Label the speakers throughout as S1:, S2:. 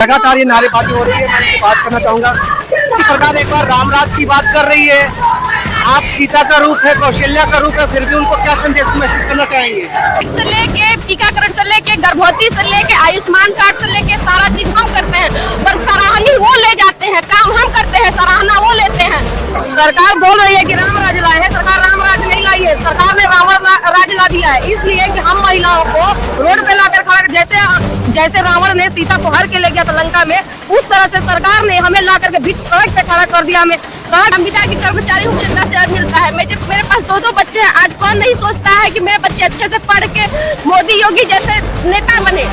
S1: लगातार ये नारेबाजी हो रही है। मैं बात करना चाहूंगा कि सरकार एक बार रामराज की बात कर रही है, आप सीता का रूप है, कौशल्या का रूप है, फिर भी उनको क्या संदेश मैसेज करना चाहेंगे?
S2: से लेके टीकाकरण से लेके गर्भवती से लेके आयुष्मान कार्ड से लेके सारा चीज हम करते हैं, पर सराहनी वो ले जाते हैं, काम हम करते हैं, सराहना वो लेते हैं। सरकार बोल रही है कि राम राज लाए है, सरकार राम राज नहीं लाई है, सरकार ने रावण राज ला दिया है। इसलिए कि हम महिलाओं को रोड पे लाकर खड़ा, जैसे रावण ने सीता को हर के ले गया था लंका में, उस तरह से सरकार ने हमें ला करके बीच सड़क पे खड़ा कर दिया। हमें सड़क संविदा की कर्मचारी हूँ, मुझे 10,000 मिलता है। मेरे पास दो बच्चे हैं। आज कौन नहीं सोचता है कि मेरे बच्चे अच्छे से पढ़ के मोदी योगी जैसे नेता बने।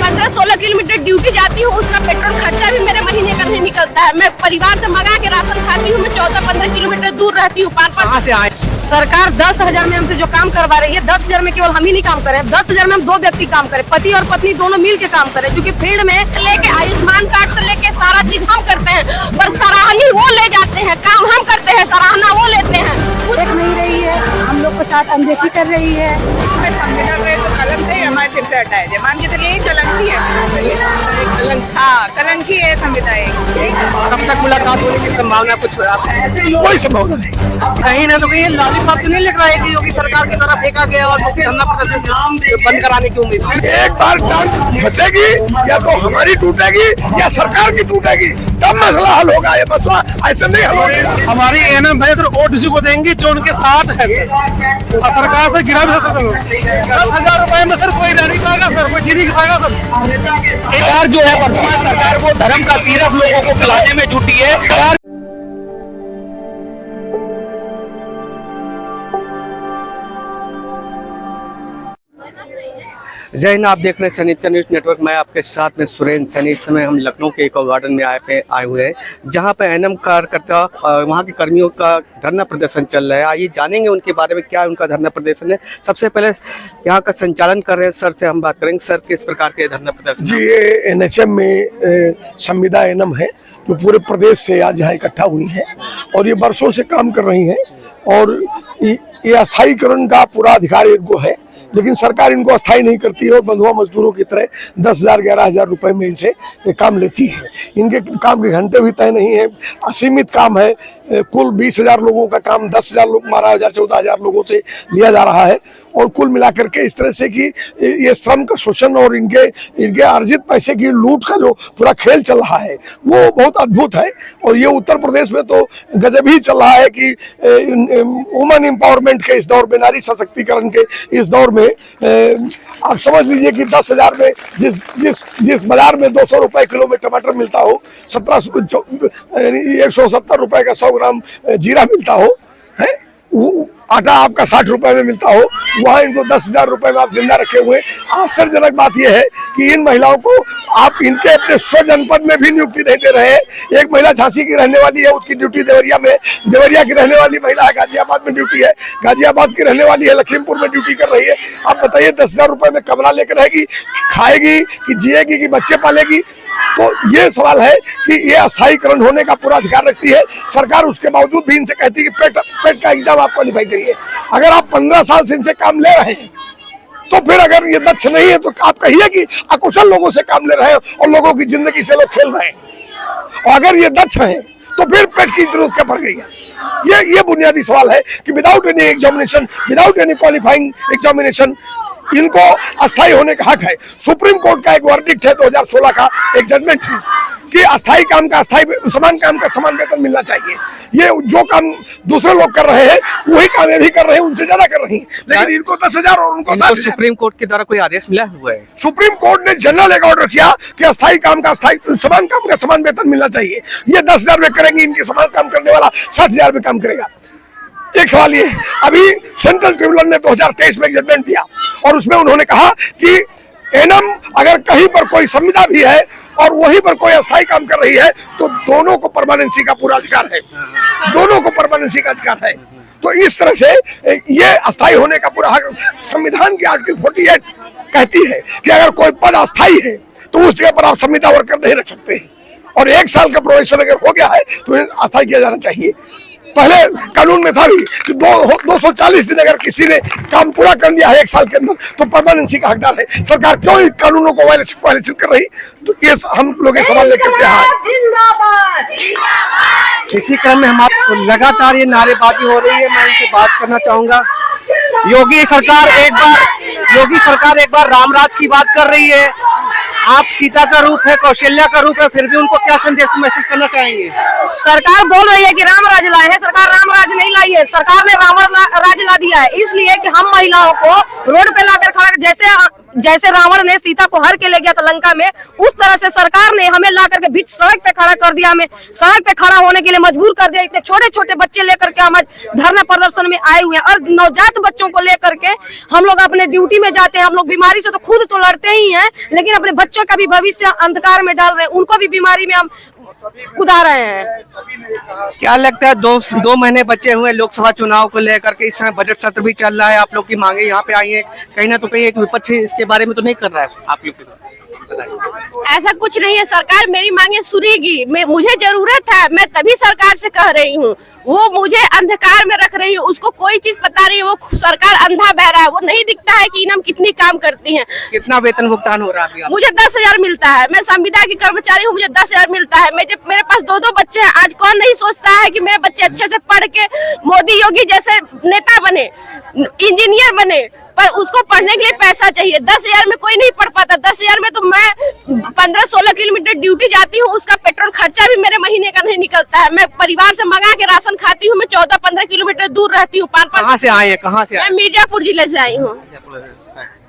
S2: 15-16 किलोमीटर ड्यूटी जाती हूँ, उसका पेट्रोल खर्चा भी मेरे महीने का नहीं निकलता है। मैं परिवार से मंगा के राशन खाती हूँ। मैं 14-15 किलोमीटर दूर रहती हूँ। कहाँ से आए? सरकार 10,000 में हमसे जो काम करवा रही है, 10,000 में केवल हम ही नहीं काम करें, 10,000 में हम 2 व्यक्ति काम करें, पति और पत्नी दोनों मिल के काम करें। क्योंकि फील्ड में लेके आयुष्मान कार्ड से लेके सारा चीज हम करते हैं, पर सराहनी वो ले जाते हैं, काम हम करते हैं, सराहना वो लेते हैं।
S3: देख नहीं रही है, हम लोग के साथ अनदेखी कर रही है।
S4: संविदा का तो कलंक है, हमारे सिर से हटाया जाए। मान के चलिए यही कलंक ही है, कलंक ही है संविदा।
S1: कब तक मुलाकात होने की संभावना? कुछ कोई संभावना नहीं। कहीं ना तो कहीं लॉलीपॉप तो नहीं लग रहा है कि योगी सरकार की तरफ फेंका गया और धरना प्रदर्शन बंद कराने की उम्मीद से।
S5: एक बार टांग फंसेगी या तो हमारी टूटेगी या सरकार की टूटेगी, तब मसला हल होगा। ये मसला ऐसे नहीं हल होगा।
S1: हमारी एनएम भाई ओटीसी को देंगे जो उनके साथ है, और सरकार से गिरा भी सकते 10,000 रुपए में सर कोई नहीं पाएगा सर, कोई गिरी खाएगा सर। सरकार जो है वर्तमान सरकार वो धर्म का सिरप लोगों को पिलाने में जुटी है। जय हिंद, आप देख रहे हैं सनित्य न्यूज नेटवर्क। मैं आपके साथ में सुरेंद्र सैनी। इस समय हम लखनऊ के इको गार्डन में आए हुए हैं, जहां पे एनएम कार्यकर्ता और वहां के कर्मियों का धरना प्रदर्शन चल रहा है। आइए जानेंगे उनके बारे में, क्या उनका धरना प्रदर्शन है। सबसे पहले यहाँ का संचालन कर रहे हैं सर से हम बात करेंगे। सर, किस प्रकार के धरना प्रदर्शन?
S5: जी, ये एनएचएम में संविदा एनएम है जो पूरे प्रदेश से आज यहाँ इकट्ठा हुई है और ये वर्षों से काम कर रही हैं और ये अस्थायीकरण का पूरा अधिकार इनको है, लेकिन सरकार इनको अस्थायी नहीं करती है और बंधुआ मजदूरों की तरह 10,000 11,000 रुपए में इनसे काम लेती है। इनके काम के घंटे भी तय नहीं है, असीमित काम है। कुल 20,000 लोगों का काम 10,000 लोग, 12,000 14,000 लोगों से लिया जा रहा है और कुल मिलाकर के इस तरह से कि ये श्रम का शोषण और इनके अर्जित पैसे की लूट का जो पूरा खेल चल रहा है वो बहुत अद्भुत है। और ये उत्तर प्रदेश में तो गजब ही चल रहा है कि वुमेन एम्पावरमेंट के इस दौर में, नारी सशक्तिकरण के इस दौर में आप समझ लीजिए कि 10,000 में जिस बाजार में 200 रुपए किलो में टमाटर मिलता हो, 170 रुपए का 100 ग्राम जीरा मिलता हो, है आटा आपका 60 रुपए में मिलता हो, वहाँ इनको 10,000 रुपए में आप जिंदा रखे हुए। आश्चर्यजनक बात यह है कि इन महिलाओं को आप इनके अपने स्व जनपद में भी नियुक्ति नहीं दे रहे हैं। एक महिला झांसी की रहने वाली है, उसकी ड्यूटी देवरिया में, देवरिया की रहने वाली महिला है गाजियाबाद में ड्यूटी है, गाजियाबाद की रहने वाली है लखीमपुर में ड्यूटी कर रही है। आप बताइए 10,000 रुपए में कमरा लेकर रहेगी, खाएगी कि जिएगी कि बच्चे पालेगी? तो ये सवाल है कि ये अस्थायीकरण होने का पूरा अधिकार रखती है सरकार, उसके बावजूद भी इनसे कहती है कि पेट का एग्जाम आप क्वालिफाई करिए। अगर आप 15 साल से इनसे काम ले रहे हैं तो फिर अगर ये दक्ष नहीं है तो आप कहिए कि अकुशल लोगों से काम ले रहे हैं और लोगों की जिंदगी से लोग खेल रहे हैं। और अगर ये दक्ष हैं तो फिर पेट की जरूरत क्या पड़ गई है? ये बुनियादी सवाल है कि without any examination, without any qualifying examination इनको अस्थायी होने का हक है। सुप्रीम कोर्ट का एक वर्डिक्ट है, 2016 का एक जजमेंट है कि अस्थायी काम का समान काम का समान वेतन मिलना चाहिए। ये जो काम दूसरे लोग कर रहे हैं वही काम ये भी कर रहे हैं, उनसे ज्यादा कर रही हैं, लेकिन इनको 10,000 और उनको 10,000।
S1: सुप्रीम कोर्ट के द्वारा कोई आदेश मिला हुआ है?
S5: सुप्रीम कोर्ट ने जनरल एक ऑर्डर किया कि अस्थायी काम का समान काम का समान वेतन मिलना चाहिए। ये 10,000 में करेंगे, इनके समान काम करने वाला 60,000 में काम करेगा। एक सवाल ये, अभी सेंट्रल ट्रिब्यूनल ने 2023 में एक जजमेंट दिया और उसमें उन्होंने कहा कि एनएम अगर कहीं पर कोई संविदा भी है और वहीं पर कोई अस्थायी काम कर रही है तो दोनों को परमानेंसी का पूरा अधिकार है, दोनों को परमानेंसी का अधिकार है। तो इस तरह से ये अस्थायी होने का पूरा हक संविधान की आर्टिकल 48 कहती है कि अगर कोई पद अस्थायी है तो उस जगह पर आप संविदा वर्कर नहीं रख सकते और 1 साल का प्रोबेशन अगर हो गया है तो अस्थायी किया जाना चाहिए। पहले कानून में था भी कि 240 दिन अगर किसी ने काम पूरा कर लिया है 1 साल के अंदर तो परमानेंसी का हकदार है। सरकार क्यों इन कानूनों को वायलेशन कर रही, तो ये हम लोग ये सवाल लेकर के आए।
S1: इसी क्रम में हमारे तो लगातार ये नारेबाजी हो रही है। मैं इनसे बात करना चाहूंगा। योगी सरकार एक बार रामराज की बात कर रही है। आप सीता का रूप है, कौशल्या का रूप है, फिर भी उनको क्या संदेश मैसेज करना चाहेंगे?
S2: सरकार बोल रही है कि राम राज लाए हैं, सरकार राम राज नहीं लाई है, सरकार ने रावण राज ला दिया है। इसलिए कि हम महिलाओं को रोड पे लाकर खड़ा, जैसे रावण ने सीता को हर के ले गया था लंका में, उस तरह से सरकार ने हमें ला करके बीच सड़क पे खड़ा कर दिया, हमें सड़क पे खड़ा होने के लिए मजबूर कर दिया। इतने छोटे छोटे बच्चे लेकर के हम आज धरना प्रदर्शन में आए हुए हैं और नवजात बच्चों को लेकर के हम लोग अपने ड्यूटी में जाते हैं। हम लोग बीमारी से तो खुद तो लड़ते ही हैं, लेकिन अपने बच्चों का भी भविष्य अंधकार में डाल रहे हैं, उनको भी बीमारी में हम कुदा रहे हैं।
S1: क्या लगता है 2 महीने बचे हुए लोकसभा चुनाव को लेकर के, इस समय बजट सत्र भी चल रहा है, आप लोग की मांगे यहाँ पे आई है, कहीं ना तो कहीं एक विपक्ष इसके बारे में तो नहीं कर रहा है आप लोग?
S2: ऐसा कुछ नहीं है, सरकार मेरी मांगे सुनेगी। मुझे जरूरत है, मैं तभी सरकार से कह रही हूँ। वो मुझे अंधकार में रख रही है, उसको कोई चीज पता नहीं है, वो सरकार अंधा बहरा है, वो नहीं दिखता है कि इनम कितनी काम करती है।
S1: कितना वेतन भुगतान हो रहा है?
S2: मुझे 10,000 मिलता है, मैं संविदा की कर्मचारी हूँ, मुझे 10,000 मिलता है। मेरे पास 2 बच्चे हैं। आज कौन नहीं सोचता है कि मेरे बच्चे अच्छे से पढ़ के मोदी योगी जैसे नेता बने, इंजीनियर बने, पर उसको पढ़ने के लिए पैसा चाहिए। 10,000 में कोई नहीं पढ़ पाता। 10,000 में तो मैं 15-16 किलोमीटर ड्यूटी जाती हूँ, उसका पेट्रोल खर्चा भी मेरे महीने का नहीं निकलता है। मैं परिवार से मंगा के राशन खाती हूँ, मैं 14-15 किलोमीटर दूर रहती हूँ।
S1: कहाँ से आए हैं? कहाँ से?
S2: मैं मिर्जापुर जिले से आई हूँ।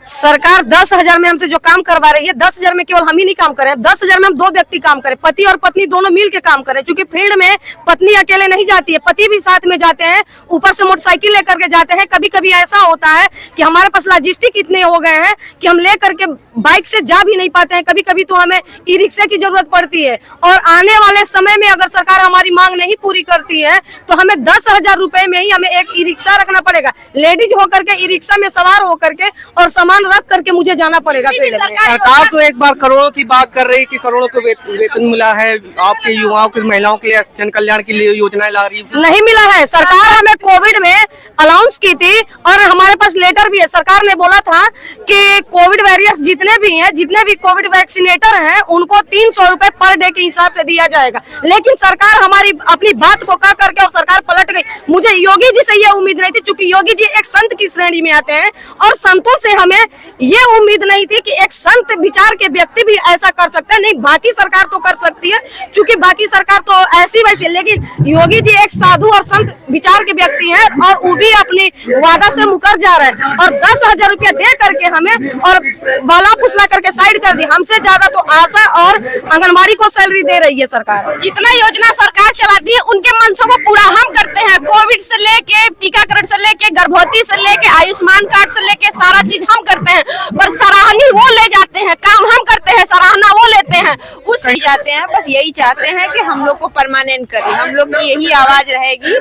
S2: सरकार 10,000 में हमसे जो काम करवा रही है, 10,000 में केवल हम ही नहीं काम करें, 10,000 में हम 2 व्यक्ति काम करें, पति और पत्नी दोनों मिल के काम करें। क्योंकि फील्ड में पत्नी अकेले नहीं जाती है, पति भी साथ में जाते हैं, ऊपर से मोटरसाइकिल लेकर के जाते हैं। कभी कभी ऐसा होता है कि हमारे पास लॉजिस्टिक इतने हो गए हैं कि हम लेकर के बाइक से जा भी नहीं पाते हैं। कभी कभी तो हमें ई रिक्शा की जरूरत पड़ती है। और आने वाले समय में अगर सरकार हमारी मांग नहीं पूरी करती है तो हमें 10,000 रुपए में ही हमें एक ई रिक्शा रखना पड़ेगा, लेडीज होकर के ई रिक्शा में सवार होकर के, और सामान रख करके मुझे जाना पड़ेगा।
S1: सरकार तो एक बार करोड़ों की बात कर रही है कि करोड़ों को वेतन मिला है, आपके युवाओं की, महिलाओं के लिए जन कल्याण के लिए योजनाएं ला रही है।
S2: नहीं मिला है। सरकार हमें कोविड में अनाउंस की थी और हमारे पास लेटर भी है। सरकार ने बोला था कि कोविड वॉरियर्स जितने भी हैं, जितने भी कोविड वैक्सीनेटर हैं, उनको 300 रुपए पर डे के हिसाब से दिया जाएगा। लेकिन सरकार हमारी अपनी बात को कह करके और सरकार पलट गई। मुझे योगी जी से ये उम्मीद नहीं थी, क्योंकि योगी जी एक संत की श्रेणी में आते हैं और संतों से हमें ये उम्मीद नहीं थी कि एक संत विचार के व्यक्ति भी ऐसा कर सकते हैं। नहीं, बाकी सरकार तो कर सकती है, क्योंकि बाकी सरकार तो ऐसी वैसी, लेकिन योगी जी एक साधु और संत विचार के व्यक्ति हैं और वो भी अपनी वादा से मुकर जा रहे हैं। और 10,000 रुपया दे करके हमें और बाला फुसला करके साइड कर दी। हमसे ज्यादा तो आशा और आंगनबाड़ी को सैलरी दे रही है सरकार। जितना योजना सरकार चलाती है उनके मनसों को पूरा हम करते हैं। कोविड से लेके, टीकाकरण से लेके, गर्भवती से लेके, आयुष्मान कार्ड से लेके सारा चीज हम करते हैं, पर सराहनी वो ले जाते हैं, काम हम करते हैं, सराहना वो लेते हैं।
S6: उस जाते हैं, बस यही चाहते हैं कि हम लोग को परमानेंट करें। हम लोग की यही आवाज रहेगी,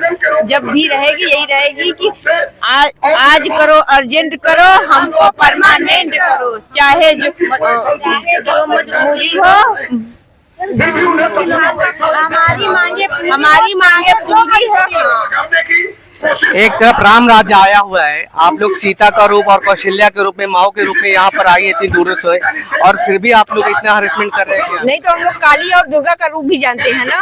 S6: जब भी रहेगी यही रहेगी कि आज करो, अर्जेंट करो, हमको परमानेंट करो, चाहे जो मजबूरी हो। हमारी मांगे पूरी हो।
S1: एक तरफ राम राज्य आया हुआ है, आप लोग सीता का रूप और कौशल्या के रूप में, माओ के रूप में यहाँ पर आई है इतनी दूर से, और फिर भी आप लोग इतना हरेसमेंट कर रहे हैं।
S6: नहीं तो हम लोग काली और दुर्गा का रूप भी जानते हैं ना।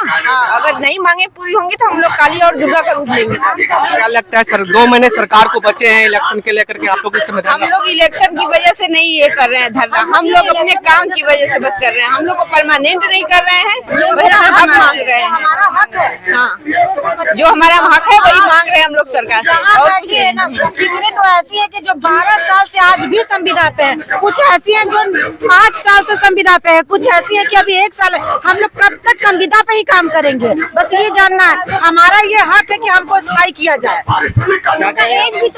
S6: अगर नहीं मांगे पूरी होंगी तो हम लोग काली और दुर्गा का रूप लेंगे।
S1: क्या लगता है सर, 2 महीने सरकार को बचे हैं इलेक्शन के लेकर के, आप लोग इस समय?
S6: हम लोग इलेक्शन की वजह से नहीं ये कर रहे हैं धरना, हम लोग अपने काम की वजह से बस कर रहे हैं। हम लोग को परमानेंट नहीं कर रहे हैं, हक मांग रहे हैं। हाँ, जो हमारा हक है वही मांग रहे हैं हम लोग सरकार से। और कुछ नहीं।
S3: कितने तो ऐसी है कि जो 12 साल से आज भी संविदा पे है, कुछ ऐसी हैं जो 5 साल से संविदा पे है, कुछ ऐसी हैं कि अभी 1 साल है। हम लोग कब तक संविदा पे ही काम करेंगे? बस ये जानना है, हमारा ये हक है कि हमको स्थायी किया जाए।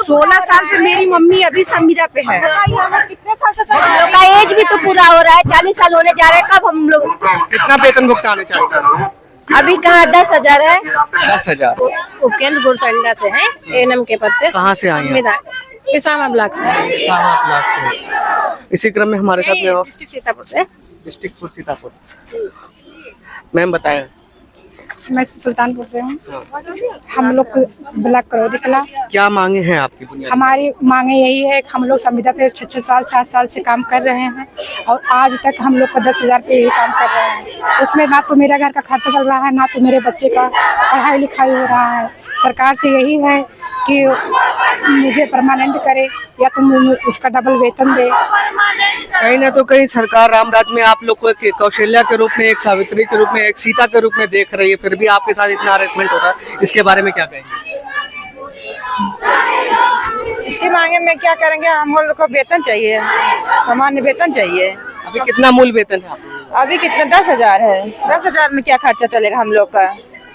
S3: 16 साल से मेरी मम्मी अभी संविदा पे है। कितने साल से
S2: का एज भी तो पूरा हो रहा है, 40 साल होने जा रहे हैं। कब हम लोग
S1: कितना वेतन भुगतान है चाहते?
S2: अभी कहाँ 10,000 है।
S1: 10,000।
S3: उपकेंद्र गुरसंडा से है, एनएम के पद पे।
S1: कहाँ से आई हैं?
S3: पिसामा ब्लॉक से।
S1: इसी क्रम में हमारे साथ में
S3: डिस्ट्रिक्ट सीतापुर से।
S1: डिस्ट्रिक्ट सीतापुर। मैम बताएं।
S3: मैं सुल्तानपुर से हूँ। हम लोग को ब्लॉक करौदी कला।
S1: क्या मांगे हैं आपकी बुनियादी?
S3: हमारी मांगे यही है कि हम लोग संविदा पे 6 साल 7 साल से काम कर रहे हैं और आज तक हम लोग को 10,000 पे ही काम कर रहे हैं। उसमें ना तो मेरा घर का खर्चा चल रहा है, ना तो मेरे बच्चे का पढ़ाई लिखाई हो रहा है। सरकार से यही है कि मुझे परमानेंट करे या तो उसका डबल वेतन दे।
S1: कहीं ना तो कहीं सरकार रामराज में आप लोग को एक कौशल्या के रूप में, एक सावित्री के रूप में, एक सीता के रूप में देख रही है, फिर भी आपके साथ इतना हरेसमेंट हो रहा है, इसके बारे में क्या कहेंगे?
S6: इसके मांगे में क्या करेंगे, हम लोग को वेतन चाहिए, सामान्य वेतन चाहिए।
S1: अभी कितना मूल वेतन है आपको?
S6: अभी कितना 10,000 है। 10,000 में क्या खर्चा चलेगा हम लोग का?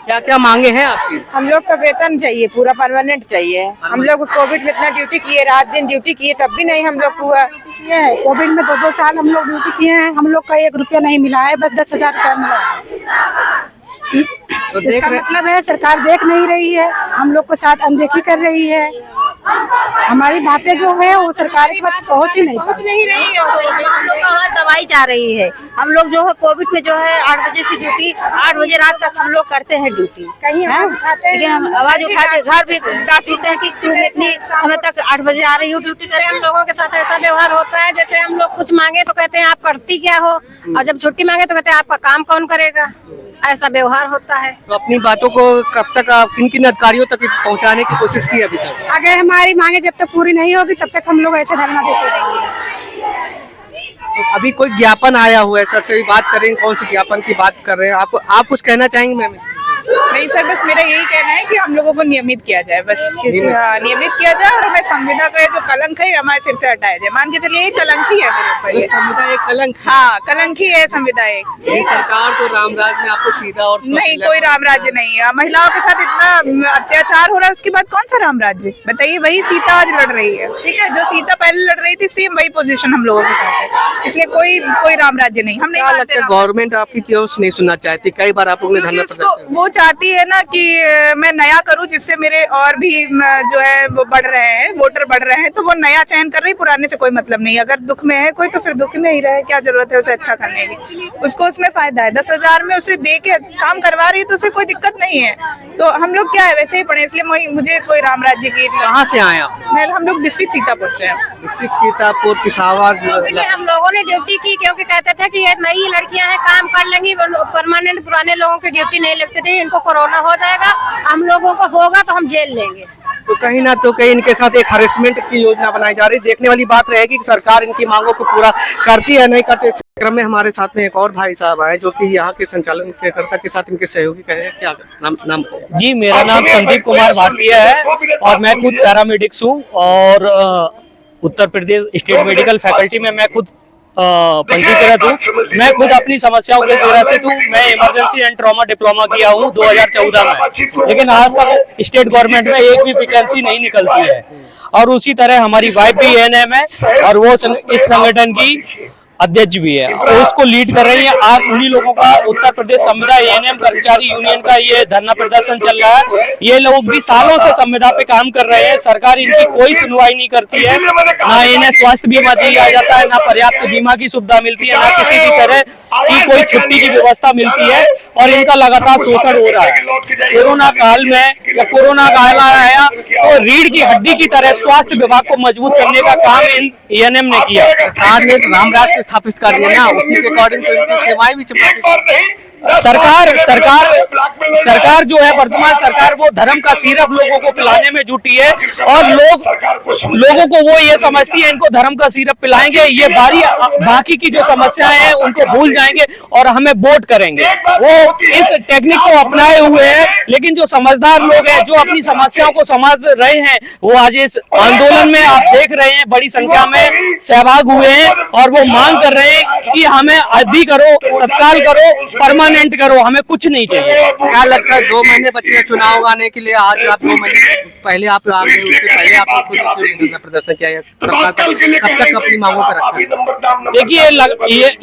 S1: क्या क्या मांगे हैं आपकी?
S6: हम लोग का वेतन चाहिए, पूरा परमानेंट चाहिए। हम लोग कोविड में इतना ड्यूटी किए, रात दिन ड्यूटी किए, तब भी नहीं हम लोग हुआ।
S3: कोविड में 2-2 साल हम लोग ड्यूटी किए हैं, हम लोग का 1 रुपया नहीं मिला है, बस 10,000 रुपया मिला है।
S1: तो देख
S3: इसका
S1: रहे
S3: मतलब है सरकार देख नहीं रही है, हम लोग को साथ अनदेखी कर रही है। हमारी बातें जो है वो सरकार के पास पहुँच ही नहीं पाती।
S6: हम लोग का वहाँ दवाई जा रही है। हम लोग जो है कोविड में जो है 8 बजे से ड्यूटी, 8 बजे रात तक हम लोग करते हैं ड्यूटी। लेकिन हम आवाज उठा के घर भी डांटते हैं कि तुम इतनी समय तक 8 बजे आ रही हो ड्यूटी करे।
S2: हम लोगों के साथ ऐसा व्यवहार होता है जैसे हम लोग कुछ मांगे तो कहते हैं आप करती क्या हो, और जब छुट्टी मांगे तो कहते हैं आपका काम कौन करेगा। ऐसा व्यवहार होता है।
S1: तो अपनी बातों को कब तक आप किन किन अधिकारियों तक पहुंचाने की कोशिश की अभी तक?
S3: अगर हमारी मांगे जब तक पूरी नहीं होगी तब तक हम लोग ऐसे धरना देते रहेंगे।
S1: तो अभी कोई ज्ञापन आया हुआ है, सर से भी बात करेंगे, कौन से ज्ञापन की बात कर रहे हैं? आप कुछ कहना चाहेंगे मैम?
S4: नहीं सर, बस मेरा यही कहना है कि हम लोगों को नियमित किया जाए, बस नियमित किया जाए और हमें संविदा का जो कलंक है हमारे सिर से हटाया जाए। मान के चलिए ये कलंक ही है मेरे ऊपर, ये
S1: संविदा एक कलंक?
S4: हाँ, कलंक ही है संविदा एक।
S1: सरकार तो रामराज ने आपको सीधा और
S4: नहीं, कोई राम राज्य नहीं है। महिलाओं के साथ इतना अत्याचार हो रहा है, उसके बाद कौन सा राम राज्य बताइए? वही सीता आज लड़ रही है, ठीक है, जो सीता पहले लड़ रही थी, सेम वही पोजीशन हम लोगों के साथ है। इसलिए कोई राम राज्य नहीं। हम नहीं मानते।
S1: गवर्नमेंट आपकी क्यों नहीं सुनना चाहती? कई बार आप लोगों ने धरना प्रदर्शन,
S4: वो चाहती है ना कि मैं नया करूं जिससे मेरे और भी जो है वो बढ़ रहे हैं, वोटर बढ़ रहे हैं, तो वो नया चयन कर रही, पुराने से कोई मतलब नहीं। अगर दुख में है कोई तो फिर दुख में ही रहे, क्या जरूरत है उसे अच्छा करने की? उसको उसमें फायदा है, 10,000 में उसे दे के काम करवा रही है तो उसे कोई दिक्कत नहीं है। तो हम लोग क्या है वैसे ही पढ़े, इसलिए मुझे कोई राम राज्य की।
S1: कहाँ से आए आप?
S4: हम लोग डिस्ट्रिक्ट सीतापुर से हैं।
S1: डिस्ट्रिक्ट सीतापुर, पिशावर।
S2: हम लोगों ने ड्यूटी की क्योंकि कहते थे कि ये नई लड़कियां हैं, काम कर लेंगी, परमानेंट पुराने लोगों की ड्यूटी नहीं लगती थी, इनको कोरोना हो जाएगा, हम लोगों को होगा तो हम जेल लेंगे।
S1: तो कहीं ना तो कहीं इनके साथ एक हरेसमेंट की योजना बनाई जा रही है। देखने वाली बात रहेगी कि सरकार इनकी मांगों को पूरा करती है नहीं करती। इस क्रम में हमारे साथ में एक और भाई साहब आए जो कि यहाँ के संचालन कार्यकर्ता के साथ इनके सहयोगी कहे। क्या नाम?
S7: जी, मेरा नाम संदीप कुमार भाटिया है और मैं खुद पैरामेडिक्स हूँ और Uttar Pradesh state medical faculty में मैं खुद पंजीकृत हूँ। मैं खुद अपनी समस्याओं के ग्रसित हूँ। मैं इमरजेंसी एंड ट्रॉमा डिप्लोमा किया हूँ 2014 में, लेकिन आज तक स्टेट गवर्नमेंट में एक भी वैकेंसी नहीं निकलती है। और उसी तरह हमारी वाइफ भी एएनएम है और वो इस संगठन की अध्यक्ष भी है और उसको लीड कर रही है। आज उन्हीं लोगों का उत्तर प्रदेश संविदा एएनएम कर्मचारी यूनियन का ये धरना प्रदर्शन चल रहा है। ये लोग भी सालों से संविदा पे काम कर रहे हैं, सरकार इनकी कोई सुनवाई नहीं करती है। ना इन्हें स्वास्थ्य बीमा दिया जाता है, ना पर्याप्त बीमा की सुविधा मिलती है, ना किसी भी तरह की कोई छुट्टी की व्यवस्था मिलती है और इनका लगातार शोषण हो रहा है। कोरोना काल में जब कोरोना काल आया तो रीढ़ की हड्डी की तरह स्वास्थ्य विभाग को मजबूत करने का काम इन एएनएम ने किया।
S1: सरकार ने रामराज स्थापित कर दिया ना, उसी के अकॉर्डिंग तो इनकी सेवाएं भी
S7: सरकार जो है वर्तमान सरकार वो धर्म का सिरप लोगों को पिलाने में जुटी है और लोगों को वो ये समझती है इनको धर्म का सिरप पिलाएंगे, ये बाकी की जो समस्याएं हैं उनको भूल जाएंगे और हमें वोट करेंगे। वो इस टेक्निक को अपनाए हुए हैं, लेकिन जो समझदार लोग हैं जो अपनी समस्याओं को समझ रहे हैं वो आज इस आंदोलन में आप देख रहे हैं बड़ी संख्या में सहभाग हुए हैं और वो मांग कर रहे हैं कि हमें अभी करो, तत्काल करो, परमानेंट करो, हमें कुछ नहीं चाहिए।
S1: क्या लगता है 2 महीने बचे हैं चुनाव आने के लिए, आज आप 2 महीने पहले आप आ गए, उसके पहले आपने प्रदर्शन किया है, सरकार कब तक अपनी मांगों पर रखा?
S7: देखिए,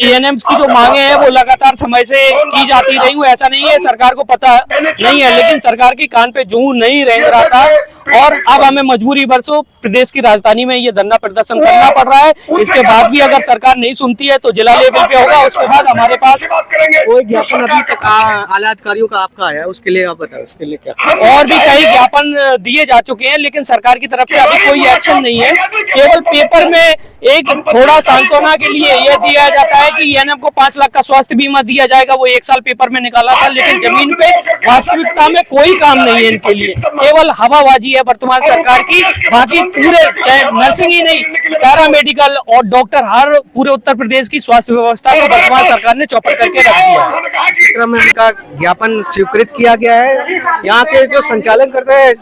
S7: एएनएम्स की जो मांगे हैं वो लगातार समय से की जाती रही हूँ, ऐसा नहीं है सरकार को पता नहीं है, लेकिन सरकार के कान पे जूं नहीं रेंग रहा था और अब हमें मजबूरी बरसों प्रदेश की राजधानी में ये धरना प्रदर्शन करना पड़ रहा है। इसके बाद भी अगर सरकार नहीं सुनती है तो जिला लेवल पे होगा, उसके बाद हमारे पास
S1: कोई ज्ञापन अभी तक आला अधिकारियों का आपका आया, उसके लिए आप बताओ, उसके लिए क्या?
S7: और भी कई ज्ञापन दिए जा चुके हैं, लेकिन सरकार की तरफ से अभी कोई एक्शन नहीं है। केवल पेपर में एक थोड़ा सांत्वना के लिए यह दिया जाता है कि एनएम को 5 लाख का स्वास्थ्य बीमा दिया जाएगा, वो 1 साल पेपर में निकाला था, लेकिन जमीन पे वास्तविकता में कोई काम नहीं है इनके लिए, केवल हवाबाजी है वर्तमान सरकार की। बाकी पूरे चाहे नर्सिंग ही नहीं, पैरामेडिकल और डॉक्टर, हर पूरे उत्तर प्रदेश की स्वास्थ्य व्यवस्था को वर्तमान सरकार ने चौपट करके रख दिया है।
S1: क्रम में इनका ज्ञापन स्वीकृत किया गया है। यहाँ के जो संचालन करते हैं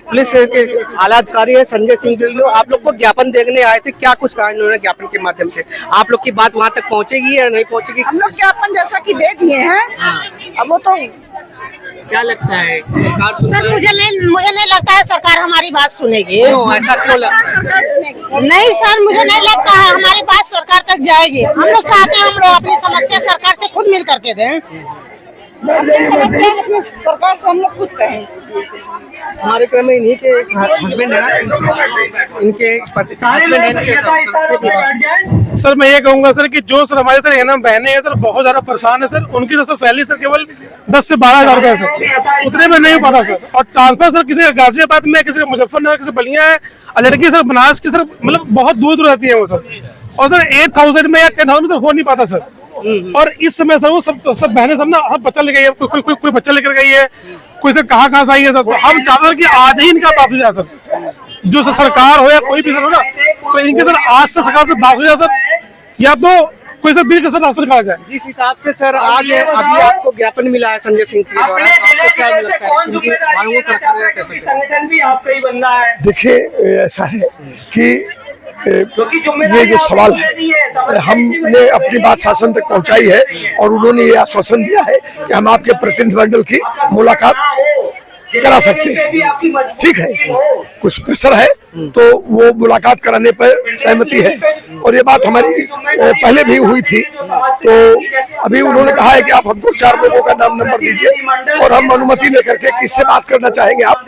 S1: पुलिस के आला अधिकारी है संजय सिंह, जो आप लोग को ज्ञापन देखने आए थे, क्या कुछ कहा इन्होंने ज्ञापन के माध्यम से? आप लोग की बात वहाँ तक पहुँचेगी या नहीं पहुँचेगी?
S3: हम लोग ज्ञापन जैसा कि दे दिए हैं, अब वो तो
S1: क्या लगता है सरकार
S8: सर मुझे नहीं लगता है सरकार हमारी बात सुनेगी।
S1: ऐसा क्यों लगता है?
S8: नहीं सर, मुझे नहीं लगता है हमारी बात सरकार तक जाएगी। हम लोग चाहते हैं हम लोग अपनी समस्या सरकार से खुद मिल करके दें।
S3: अपनी समस्या अपनी सरकार से हम लोग खुद कहें।
S1: हमारे क्रम में इन्हीं के हस्बैंड है ना, इनके पति हस्बैंड है।
S9: सर मैं ये कहूंगा सर कि जो सर हमारे सर एनएम बहने हैं सर बहुत ज्यादा परेशान है सर। उनकी सर सैलरी सर केवल 10 से 12 हज़ार रुपए सर, उतने में नहीं हो पाता सर। और ट्रांसफर सर किसी का गाजियाबाद में, किसी का मुजफ्फरनगर, किसी बलिया है, और लड़की सर बनारस की सर, मतलब बहुत दूर दूर रहती है वो सर। और सर 8,000 में या 10,000 में सर हो नहीं पाता सर। और इस समय सर वो सब बहनें सब ना बच्चा लेकर गई है, कोई बच्चा लेकर गई है, कोई सर कहाँ से आई है सर। तो हम चाहते हैं कि आज ही इनका बात हो जाए सर, जो सर सरकार हो या कोई भी सर हो ना, तो इनके सर आज से सरकार से बात हो जाए सर, या तो कोई सर बिल का सर राशन कहा जाए।
S1: जिस हिसाब से सर आज अभी आपको ज्ञापन मिला है संजय सिंह के द्वारा, आपको क्या लगता है इनकी मांगों पर कार्य कैसे करें?
S5: देखिए ऐसा है कि ये जो सवाल है हमने अपनी बात शासन तक पहुंचाई है और उन्होंने ये आश्वासन दिया है कि हम आपके प्रतिनिधिमंडल की मुलाकात करा सकते हैं। ठीक है, कुछ प्रेशर है तो वो मुलाकात कराने पर सहमति है, और ये बात हमारी पहले भी हुई थी। तो अभी उन्होंने कहा है कि आप हमको 4 लोगों का नाम नंबर दीजिए और हम अनुमति लेकर के किससे बात करना चाहेंगे आप,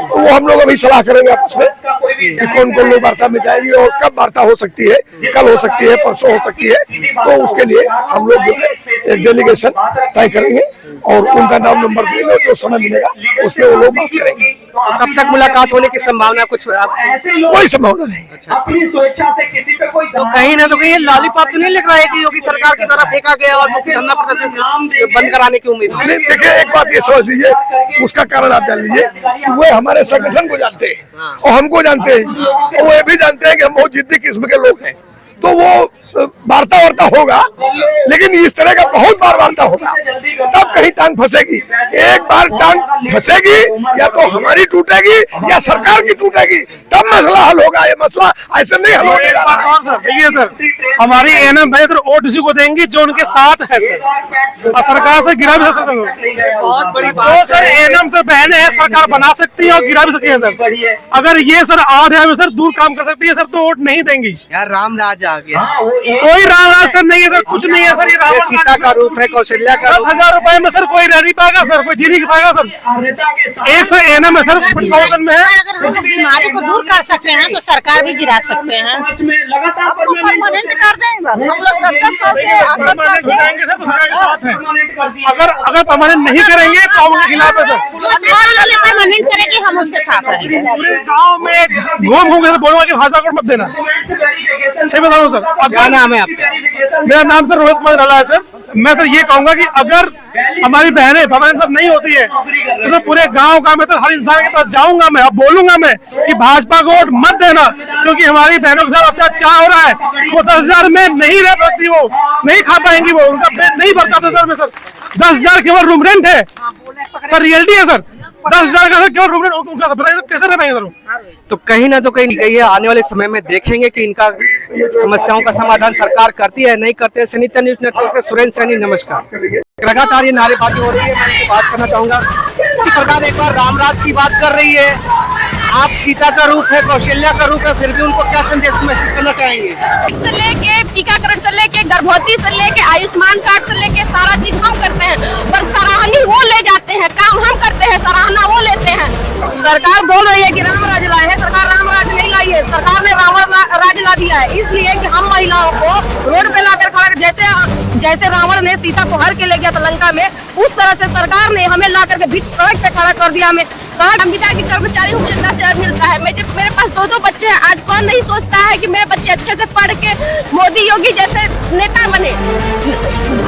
S5: तो वो हम लोग अभी सलाह करेंगे आपस में कि कौन कौन लोग वार्ता में जाएंगे और कब वार्ता हो सकती है, कल हो सकती है, परसों हो सकती है। तो उसके लिए हम लोग जो है एक डेलीगेशन तय करेंगे और उनका नाम नंबर देंगे, जो समय मिलेगा उसमें वो लोग बात करेंगे।
S1: कब तक मुलाकात होने की संभावना कुछ
S5: कोई संभावना नहीं।
S1: तो कहीं ना तो कहीं लॉलीपॉप तो नहीं लग रहा है कि योगी सरकार के द्वारा फेंका गया और मुख्य धरना प्रदर्शन बंद कराने की उम्मीद?
S5: नहीं, देखिए एक बात ये समझ लीजिए, उसका कारण आप जान लीजिए कि वो हमारे संगठन को जानते हैं और हमको जानते हैं, और वो ये भी जानते हैं कि हम बहुत जिद्दी किस्म के लोग हैं। तो वो वार्ता होगा, लेकिन इस तरह का बहुत बार वार्ता होगा तब कहीं टांग फंसेगी। एक बार टांग फंसेगी या तो हमारी टूटेगी या सरकार की टूटेगी, तब मसला हल होगा। ये मसला ऐसे नहीं हल होगा।
S9: देखिए सर, हमारी एनएम भाई सर ओटीसी को देंगी जो उनके साथ है सर, और सरकार से गिरा भी सकते हैं।
S1: बहुत बड़ी
S9: तो
S1: बात
S9: सर एनएम से बहने हैं, सरकार बना सकती है और गिरा भी सकती है सर। अगर ये सर आधे में सर दूर काम कर सकती है सर, तो वोट नहीं देंगी
S1: यार। राम राज आ गया,
S9: कोई रामराज सर नहीं है सर, कुछ नहीं है सर। ये
S1: ये सीता का रूप है, कौशल्या का रूप।
S9: 10,000 रुपए में सर कोई रह नहीं पाएगा सर, कोई जी नहीं पाएगा सर। एक सौ एनएम है सर, 50,000 में है।
S8: अगर हम लोग बीमारी को दूर कर सकते हैं तो सरकार भी गिरा सकते हैं।
S3: आपको परमानेंट कर दें बस। हम लोग 10 साल से 8 साल से
S9: जाएंगे सर, तो सरकार के साथ है। अगर परमानेंट नहीं करेंगे तो हम उनके खिलाफ है सर।
S8: जो सरकार वाले परमानेंट करेगी हम उसके साथ रहेंगे।
S9: पूरे गाँव में घूम घूम कर बोलूंगा कि भाजपा को मत देना। सही बताऊँ सर। और
S1: क्या नाम है आपका?
S9: मेरा नाम सर रोहित कुमार रला है सर। मैं सर ये कहूंगा कि अगर हमारी बहनें परमानेंट सब नहीं होती है तो सर पूरे गांव का मैं सर हर इंसान के पास जाऊंगा मैं और बोलूंगा मैं कि भाजपा को वोट मत देना, क्योंकि हमारी बहनों के साथ अत्याचार हो रहा है। वो 10,000 में नहीं रह सकती, वो नहीं खा पाएंगी, वो उनका पेट नहीं भरता था सर। में सर 10,000 केवल रूम रेंट है सर, रियलिटी है सर। 10,000 का सर केवल रूम रेंट, उनका बताइए कैसे रह पाएंगे सर?
S1: तो कहीं ना तो कहीं कही है, आने वाले समय में देखेंगे कि इनका समस्याओं का समाधान सरकार करती है नहीं करते है। सनीता न्यूज नेटवर्क के सुरेंद्र सैनी, नमस्कार। लगातार ये नारेबाजी हो रही है, मैं इनसे बात करना चाहूंगा कि सरकार एक बार रामराज की बात कर रही है, आप सीता का रूप है, कौशल्या का रूप है, फिर भी उनको क्या संदेश मैसेज करना चाहेंगे?
S2: से लेके टीकाकरण से लेके गर्भवती से लेके आयुष्मान कार्ड से लेके सारा चीज हम करते हैं, पर सराहनीय वो ले जाते हैं, काम हम करते हैं, सराहना वो लेते हैं। सरकार बोल रही है कि राम राज लाए हैं, सरकार राम राज नहीं लाई है, सरकार ने रावण राज ला दिया है। इसलिए कि हम महिलाओं को रोड पे लाकर खड़ा, जैसे रावण ने सीता को हर के ले गया था लंका में, उस तरह से सरकार ने हमें ला करके बीच सड़क पे खड़ा कर दिया। हमें संविदा की कर्मचारी हूँ, मुझे 10,000 मिलता है। मेरे पास 2 बच्चे हैं। आज कौन नहीं सोचता है कि मेरे बच्चे अच्छे से पढ़ के मोदी योगी जैसे नेता बने।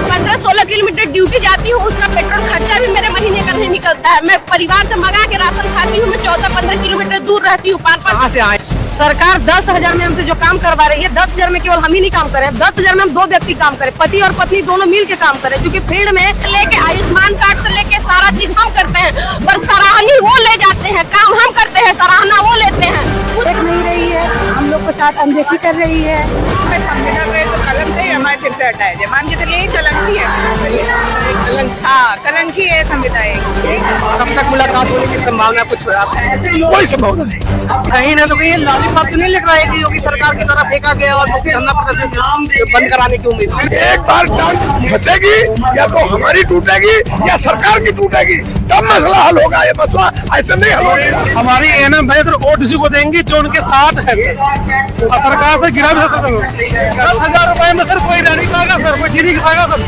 S2: 15-16 किलोमीटर ड्यूटी जाती हूँ, उसका पेट्रोल खर्चा भी मेरे महीने का नहीं निकलता है। मैं परिवार से मंगा के राशन खाती हूँ। मैं 14-15 किलोमीटर दूर रहती हूँ। 5-5
S1: से आए
S2: सरकार 10,000 में हमसे जो काम करवा रही है, 10,000 में केवल हम ही नहीं काम करें, 10,000 में हम 2 व्यक्ति काम करें, पति और पत्नी दोनों मिल के काम करें। क्योंकि फील्ड में लेके आयुष्मान कार्ड से लेके सारा चीज हम करते हैं, पर सराहनी वो ले जाते हैं, काम हम करते हैं, सराहना वो लेते हैं।
S3: देख नहीं रही है, हम लोग के साथ अनदेखी कर रही है।
S4: संविदा का एक कलंक है, हमारे सिर से हटाया जाए। मान के चलिए एक कलंक ही है, हाँ कलंक ही है संविदा एक।
S1: कब तक मुलाकात होने की संभावना कुछ
S5: कोई संभावना नहीं।
S1: कहीं ना तो कहीं लॉलीपॉप तो नहीं लिख रहा है कि योगी सरकार की तरफ फेंका गया और धरना प्रदर्शन बंद कराने की उम्मीद है।
S5: एक बार टांग फंसेगी या तो हमारी टूटेगी या सरकार की टूटेगी, तब मसला हल होगा। ये मसला ऐसे नहीं हल होगा।
S9: हमारी एनएम भाई सर ओटीसी को देंगे जो उनके साथ है सर, और सरकार से गिरा भी है सर। 10,000 रुपए में सर कोई नहीं खाएगा सर, कोई नहीं खाएगा सर।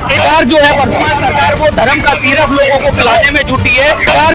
S7: सरकार जो है वर्तमान सरकार वो धर्म का सिरफ लोगों को पिलाने में जुटी है। सरकार